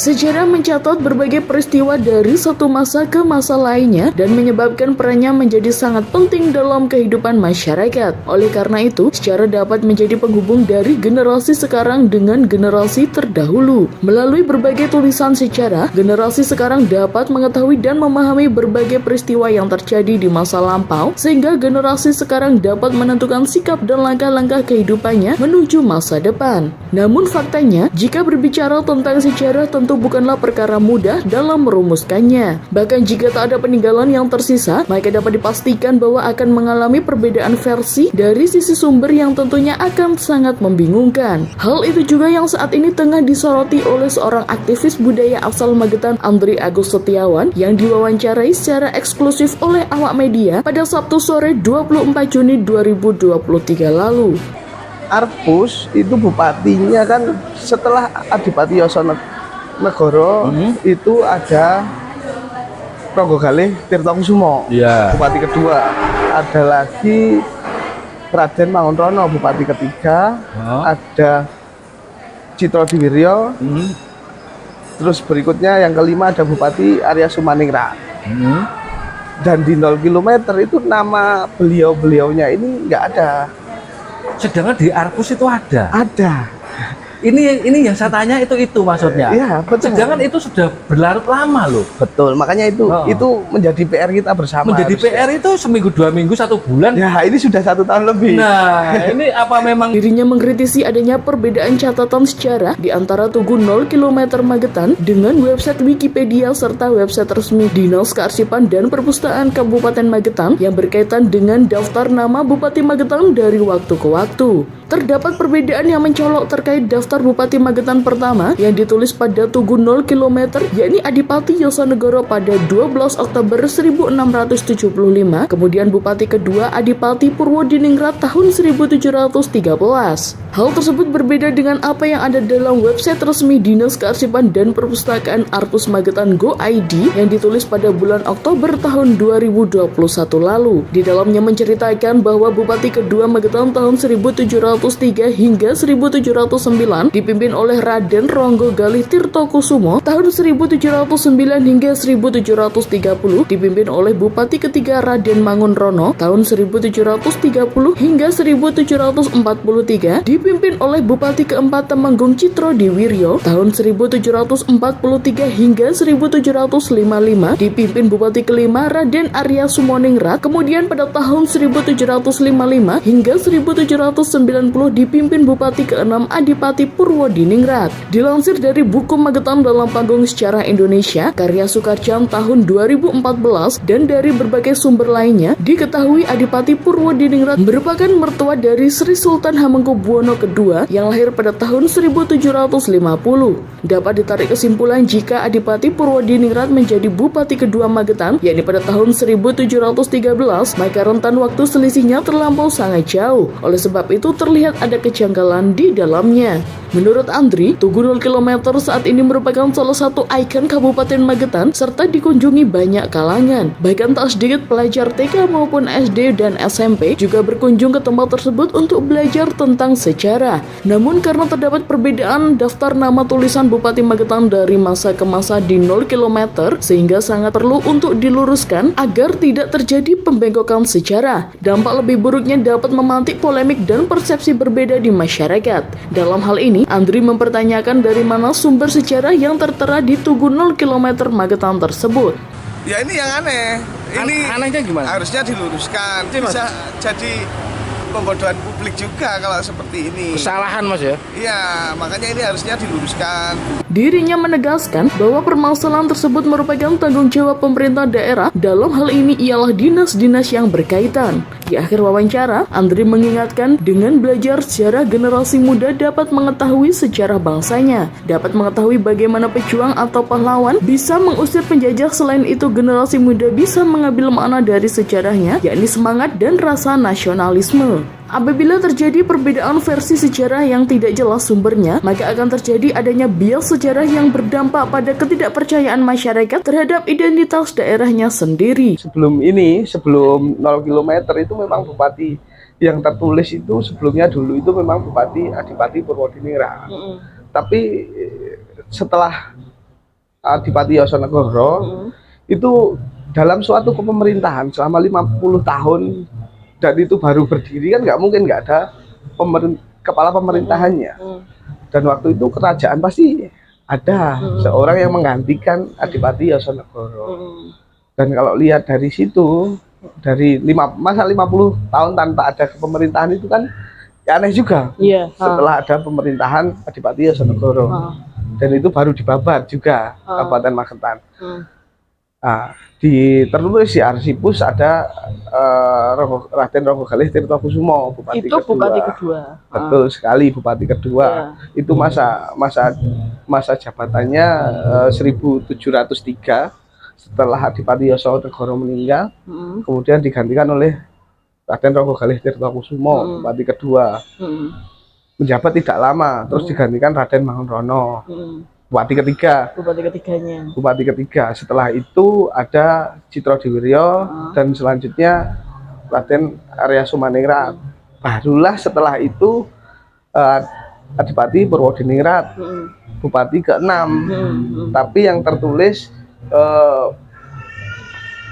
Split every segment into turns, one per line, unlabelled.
Sejarah mencatat berbagai peristiwa dari satu masa ke masa lainnya dan menyebabkan perannya menjadi sangat penting dalam kehidupan masyarakat. Oleh karena itu, sejarah dapat menjadi penghubung dari generasi sekarang dengan generasi terdahulu. Melalui berbagai tulisan sejarah, generasi sekarang dapat mengetahui dan memahami berbagai peristiwa yang terjadi di masa lampau, sehingga generasi sekarang dapat menentukan sikap dan langkah-langkah kehidupannya menuju masa depan. Namun faktanya, jika berbicara tentang sejarah tentu bukanlah perkara mudah dalam merumuskannya. Bahkan jika tak ada peninggalan yang tersisa, maka dapat dipastikan bahwa akan mengalami perbedaan versi dari sisi sumber yang tentunya akan sangat membingungkan. Hal itu juga yang saat ini tengah disoroti oleh seorang aktivis budaya asal Magetan, Andri Agus Setiawan, yang diwawancarai secara eksklusif oleh awak media pada Sabtu sore 24 Juni 2023 lalu.
Arpus itu bupatinya kan setelah Adipati Yosonegoro itu ada Ronggogalih Tirtokusumo, bupati kedua. Ada lagi Raden Mangunrono, bupati ketiga. Ada Citrodiwiryo. Terus berikutnya yang kelima ada Bupati Arya Sumaningrat. Dan di 0 km itu nama beliau-beliaunya ini nggak ada.
Sedangkan di Arpus itu ada.
Ada.
Ini yang saya tanya itu maksudnya.
Iya, betul.
Sedangkan itu sudah berlarut lama loh.
Betul, makanya itu menjadi PR kita bersama.
Menjadi PR itu seminggu, 2 minggu, 1 bulan.
Ya, ini sudah 1 tahun lebih.
Nah, ini apa memang
Dirinya mengkritisi adanya perbedaan catatan sejarah di antara Tugu 0 km Magetan dengan website Wikipedia serta website resmi Dinas Kearsipan dan Perpustakaan Kabupaten Magetan yang berkaitan dengan daftar nama Bupati Magetan dari waktu ke waktu. Terdapat perbedaan yang mencolok terkait daftar Bupati Magetan pertama yang ditulis pada Tugu 0 km, yakni Adipati Yosonegoro pada 12 Oktober 1675, kemudian Bupati kedua Adipati Purwodiningrat tahun 1713. Hal tersebut berbeda dengan apa yang ada dalam website resmi Dinas Kearsipan dan Perpustakaan Arpus Magetan Go.id yang ditulis pada bulan Oktober tahun 2021 lalu. Di dalamnya menceritakan bahwa Bupati kedua Magetan tahun 1703 hingga 1709 dipimpin oleh Raden Ronggogalih Tirtokusumo, tahun 1709 hingga 1730 dipimpin oleh Bupati ketiga Raden Mangunrono, tahun 1730 hingga 1743 dipimpin oleh Bupati keempat Temenggung Citrodiwiryo, tahun 1743 hingga 1755 dipimpin Bupati kelima Raden Arya Sumaningrat, kemudian pada tahun 1755 hingga 1790 dipimpin Bupati ke-6 Adipati Purwodiningrat. Dilansir dari buku Magetan dalam Panggung Sejarah Indonesia karya Sukarjan tahun 2014 dan dari berbagai sumber lainnya, diketahui Adipati Purwodiningrat merupakan mertua dari Sri Sultan Hamengkubuwono II yang lahir pada tahun 1750. Dapat ditarik kesimpulan jika Adipati Purwodiningrat menjadi Bupati kedua Magetan, yakni pada tahun 1713, maka rentan waktu selisihnya terlampau sangat jauh. Oleh sebab itu terlihat ada kejanggalan di dalamnya. Menurut Andri, Tugu 0 km saat ini merupakan salah satu ikon Kabupaten Magetan serta dikunjungi banyak kalangan. Bahkan tak sedikit pelajar TK maupun SD dan SMP juga berkunjung ke tempat tersebut untuk belajar tentang sejarah. Namun karena terdapat perbedaan daftar nama tulisan Bupati Magetan dari masa ke masa di 0 km, sehingga sangat perlu untuk diluruskan agar tidak terjadi pembengkokan sejarah. Dampak lebih buruknya dapat memantik polemik dan persepsi berbeda di masyarakat. Dalam hal ini, Andri mempertanyakan dari mana sumber sejarah yang tertera di Tugu 0 km Magetan tersebut.
Ya ini yang aneh. Ini
anehnya gimana?
Harusnya diluruskan. Bisa jadi pembodohan publik juga kalau seperti ini.
Kesalahan Mas ya?
Iya, makanya ini harusnya diluruskan.
Dirinya menegaskan bahwa permasalahan tersebut merupakan tanggung jawab pemerintah daerah, dalam hal ini ialah dinas-dinas yang berkaitan. Di akhir wawancara, Andri mengingatkan dengan belajar sejarah generasi muda dapat mengetahui sejarah bangsanya, dapat mengetahui bagaimana pejuang atau pahlawan bisa mengusir penjajah. Selain itu, generasi muda bisa mengambil makna dari sejarahnya, yakni semangat dan rasa nasionalisme. Apabila terjadi perbedaan versi sejarah yang tidak jelas sumbernya, maka akan terjadi adanya bias sejarah yang berdampak pada ketidakpercayaan masyarakat terhadap identitas daerahnya sendiri.
Sebelum 0 km itu memang bupati yang tertulis itu sebelumnya dulu itu memang Bupati Adipati Purwodiningrat. Tapi setelah Adipati Yosonegoro itu dalam suatu kepemerintahan selama 50 tahun dan itu baru berdiri kan nggak mungkin nggak ada kepala pemerintahannya. Dan waktu itu kerajaan pasti ada seorang yang menggantikan Adipati Yosonegoro. Dan kalau lihat dari situ, dari masa 50 tahun tanpa ada pemerintahan itu kan ya aneh juga. Setelah ada pemerintahan Adipati Yosonegoro. Dan itu baru dibabat juga Kabupaten Magetan. Nah, tertulis di Arsipus ada Raden Rogo Galih Tirtokusumo, Bupati
Itu
kedua.
Bupati kedua.
Betul sekali, Bupati kedua. Itu masa jabatannya 1703 setelah Adipati Yosonegoro meninggal. Kemudian digantikan oleh Raden Rogo Galih Tirtokusumo, Bupati kedua. Menjabat tidak lama, terus digantikan Raden Mangunrono, Bupati ketiga. Bupati ketiga. Setelah itu ada Citrodiwiryo dan selanjutnya Raden Arya Sumaningrat. Barulah setelah itu Adipati Purwodiningrat, Bupati ke-6. Tapi yang tertulis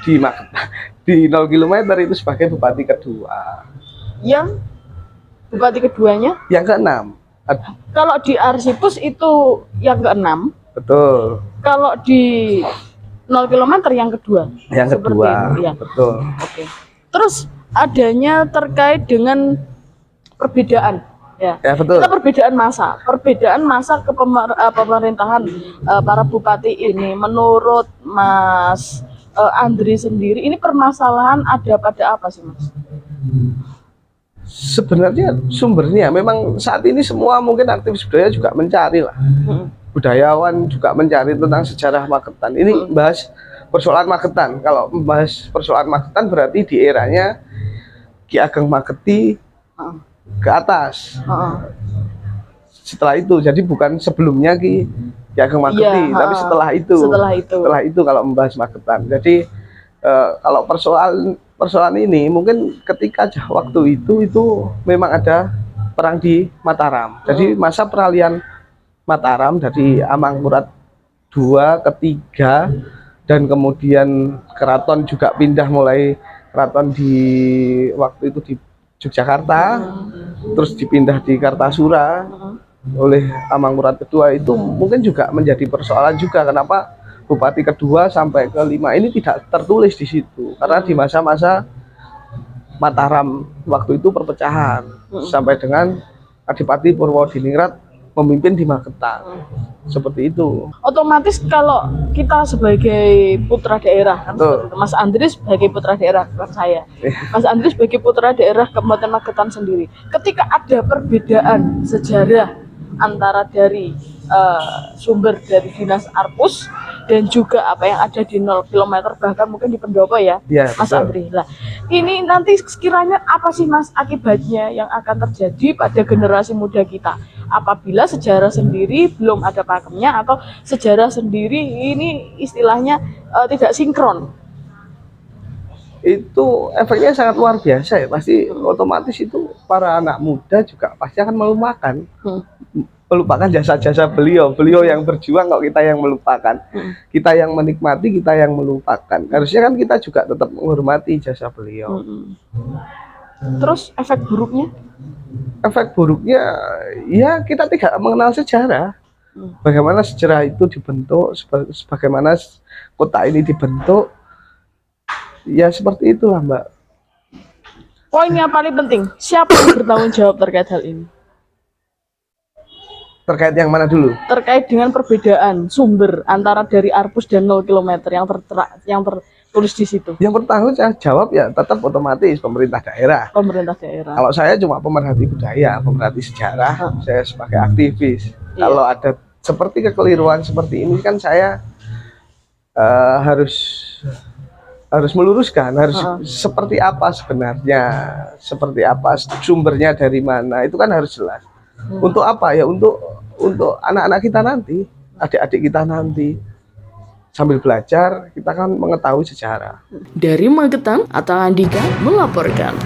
di 0 km itu sebagai Bupati kedua.
Yang Bupati keduanya?
Yang ke-6.
Kalau di Arsipus itu yang ke-6.
Betul.
Kalau di 0 km yang kedua.
Yang kedua.
Ya.
Betul.
Oke. Terus adanya terkait dengan perbedaan. Ya,
betul.
Kita perbedaan masa pemerintahan para bupati ini. Menurut Mas Andri sendiri, ini permasalahan ada pada apa sih, Mas?
Sebenarnya sumbernya memang saat ini semua mungkin aktivis budaya juga mencari lah. Budayawan juga mencari tentang sejarah Magetan. Ini bahas persoalan Magetan. Kalau membahas persoalan Magetan berarti di eranya Ki Ageng Mageti ke atas. Setelah itu, jadi bukan sebelumnya Ki Ageng Mageti, tapi setelah itu kalau membahas Magetan. Jadi kalau persoalan ini mungkin ketika waktu itu memang ada perang di Mataram. Jadi masa peralihan Mataram dari Amangkurat II ke III dan kemudian keraton juga pindah mulai keraton di waktu itu di Yogyakarta, terus dipindah di Kartasura oleh Amangkurat II. Itu mungkin juga menjadi persoalan juga kenapa Bupati kedua sampai ke-5 ini tidak tertulis di situ, karena di masa-masa Mataram waktu itu perpecahan sampai dengan Adipati Purwodiningrat memimpin di Magetan. Seperti itu.
Otomatis kalau kita sebagai putra daerah kan, Mas Andri sebagai putra daerah, bukan saya. Mas Andri sebagai putra daerah Kabupaten Magetan sendiri. Ketika ada perbedaan sejarah antara dari sumber dari Dinas Arpus dan juga apa yang ada di 0 km bahkan mungkin di Pendopo ya, Mas Andri. Nah, ini nanti sekiranya apa sih Mas akibatnya yang akan terjadi pada generasi muda kita apabila sejarah sendiri belum ada pakemnya atau sejarah sendiri ini istilahnya tidak sinkron?
Itu efeknya sangat luar biasa ya, pasti otomatis itu para anak muda juga pasti akan melupakan jasa-jasa beliau yang berjuang, kok kita yang melupakan, kita yang menikmati, kita yang melupakan. Harusnya kan kita juga tetap menghormati jasa beliau.
Terus efek buruknya?
Efek buruknya ya kita tidak mengenal sejarah, bagaimana sejarah itu dibentuk, bagaimana kota ini dibentuk, ya seperti itulah Mbak.
Poin yang paling penting, siapa yang bertanggung jawab terkait hal ini?
Terkait yang mana dulu? Terkait
dengan perbedaan sumber antara dari Arpus dan 0 km yang tertulis di situ.
Yang bertanggung jawab ya tetap otomatis pemerintah daerah. Kalau saya cuma pemerhati budaya, pemerhati sejarah, saya sebagai aktivis. Kalau ada seperti kekeliruan seperti ini kan saya harus meluruskan, seperti apa sebenarnya, seperti apa sumbernya, dari mana, itu kan harus jelas. Untuk apa ya? Untuk anak-anak kita nanti, adik-adik kita nanti, sambil belajar kita kan mengetahui sejarah.
Dari Magetan, Atang Andika melaporkan.